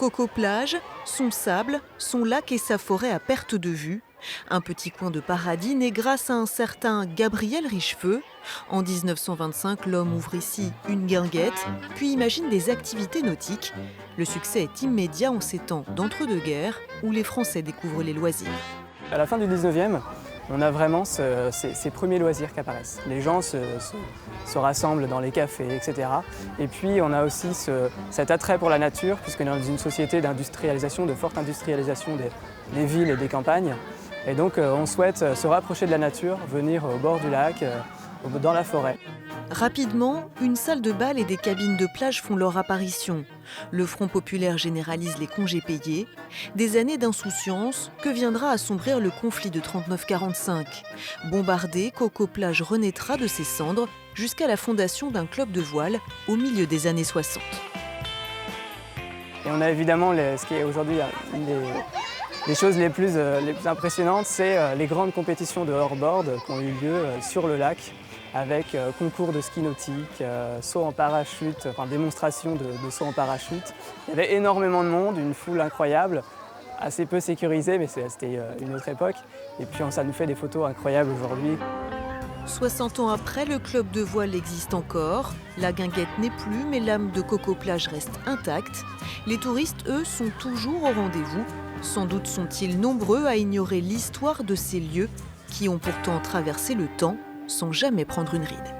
Coco-Plage, son sable, son lac et sa forêt à perte de vue. Un petit coin de paradis né grâce à un certain Gabriel Richefeu. En 1925, l'homme ouvre ici une guinguette, puis imagine des activités nautiques. Le succès est immédiat en ces temps d'entre-deux-guerres où les Français découvrent les loisirs. À la fin du 19e, on a vraiment ces premiers loisirs qui apparaissent. Les gens se rassemblent dans les cafés, etc. Et puis on a aussi cet attrait pour la nature, puisqu'on est dans une société d'industrialisation, de forte industrialisation des villes et des campagnes. Et donc on souhaite se rapprocher de la nature, venir au bord du lac, dans la forêt. Rapidement, une salle de bal et des cabines de plage font leur apparition. Le Front populaire généralise les congés payés. Des années d'insouciance que viendra assombrir le conflit de 39-45. Bombardé, Coco-Plage renaîtra de ses cendres jusqu'à la fondation d'un club de voile au milieu des années 60. Et on a évidemment ce qui est aujourd'hui les choses les plus impressionnantes, c'est les grandes compétitions de hors-board qui ont eu lieu sur le lac, avec concours de ski nautique, saut en parachute, enfin démonstration de saut en parachute. Il y avait énormément de monde, une foule incroyable, assez peu sécurisée, mais c'était une autre époque. Et puis ça nous fait des photos incroyables aujourd'hui. 60 ans après, le club de voile existe encore. La guinguette n'est plus, mais l'âme de Coco-Plage reste intacte. Les touristes, eux, sont toujours au rendez-vous. Sans doute sont-ils nombreux à ignorer l'histoire de ces lieux qui ont pourtant traversé le temps sans jamais prendre une ride.